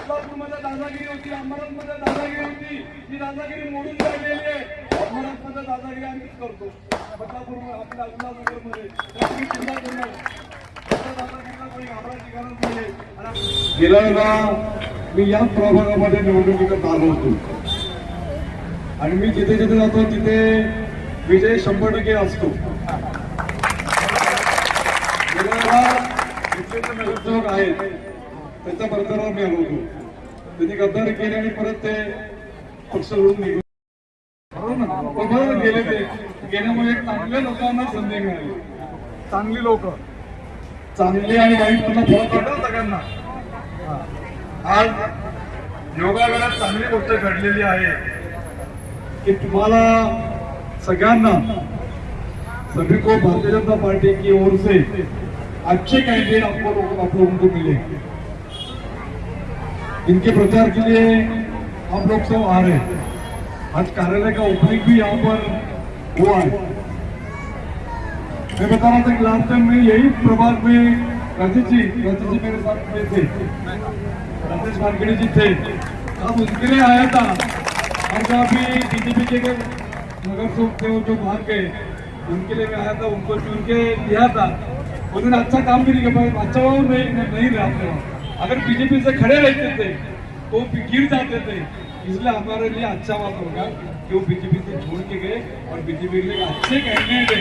बदलापूरमध्ये दादागिरी होती, अंबरनाथमध्ये दादागिरी होती, ही दादागिरी मोडून राहिलेली आहे. अंबरनाथमध्ये दादागिरी आम्हीच करतो. बदलापूर आपल्या उल्हासनगरमध्ये त्याची चिंता करू नये. दादागिरीला कोणी घाबरायची गरज नाही. गेल्या वेळेला मी याच प्रभागामध्ये निवडणुकीत आलो होतो आणि मी जिथे जिथे जातो तिथे विजय 100% असतो. नगरसेवक आहेत त्यांच्या प्रचारावर मी आलो होतो. त्यांनी गद्दारी केली आणि परत ते पक्ष सोडून निघून गेले. ते गेल्यामुळे चांगल्या लोकांना संधी मिळाली. चांगली लोक, चांगली आणि वाईट तुला फरक पडतो सगळ्यांना. आज योगायोगात चांगली गोष्ट घडलेली आहे कि तुम्हाला सगळ्यांना सभी को भारतीय जनता पार्टी की ओर से अच्छे कैंडिडेट आपको लोगों को मिले. इनके प्रचार के लिए आप लोग सब आ रहे हैं. आज कार्यालय का ओपनिंग भी यहाँ पर हुआ है. मैं बता रहा था कि लास्ट टाइम में यही प्रभाग में राजेश जी मेरे साथ में थे, राजेश मार्केड़ी जी थे. अब उनके लिए आया था और जो अभी बीजेपी के नगर सेवक थे वो जो भाग गए उनके लिए मैं आया था. उनको चुन के दिया था. उन्होंने अच्छा काम भी नहीं किया. अच्छा वो नहीं रहते. अगर बीजेपी से खड़े रहते थे तो गिर जाते थे. इसलिए हमारे लिए अच्छा बात होगा कि वो बीजेपी से छोड़ के गए और बीजेपी के लिए अच्छे कैंडिडेट है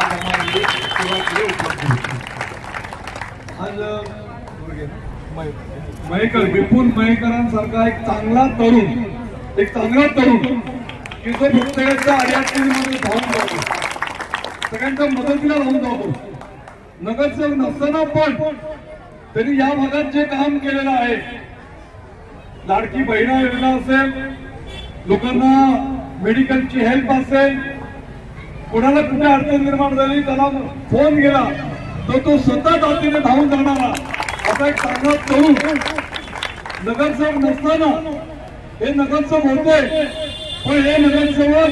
आज हमारे लिए सेवा के लिए उपलब्ध होते. आज मयेकर विपुल मयेकरांसारखा एक चांगला तरुण की जो प्रत्येकाच्या अडचणीमध्ये धावून जातो, सगळ्यांच्या मदतीला धावून जातो. नगरसेवक नसताना पण त्यांनी या भागात जे काम केलेलं आहे, लाडकी बहिणा योजना असेल, लोकांना मेडिकलची हेल्प असेल, कोणाला कुठे अडचण निर्माण झाली त्याला फोन केला तर तो स्वतः जातीने धावून जाणारा असा एक चांगला तरुण नगरसेवक नसताना हे नगरसेवक होते. पण हे नगरसेवक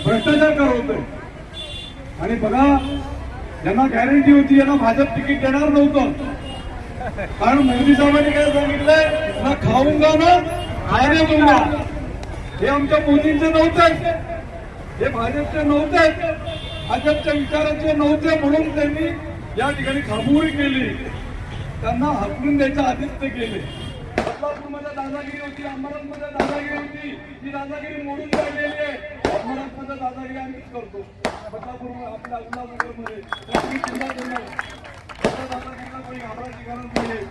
भ्रष्टाचार करत होते. आणि बघा, यांना गॅरंटी होती यांना भाजप तिकीट देणार नव्हतं. कारण मोदी साहेबांनी काय सांगितलंय, ना खाऊंगा ना खाने दूंगा. हे आमच्या मोदींचे नव्हते, हे भाजपचे नव्हते, भाजपच्या विचाराचे नव्हते. म्हणून त्यांनी या ठिकाणी खामोरी केली. त्यांना हकलून द्यायच्या आधीच ते गेले. बदलापूरमध्ये दादागिरी होती, अंबरनाथमध्ये दादागिरी होती, ही दादागिरी मोडून राहिलेली आहे. अंबरनाथमध्ये दादागिरी आम्हीच करतो. बदलापूर आपल्या उल्हासनगरमध्ये त्याची चिंता करू नये. दादागिरीला कोणी घाबरायची गरज नाही.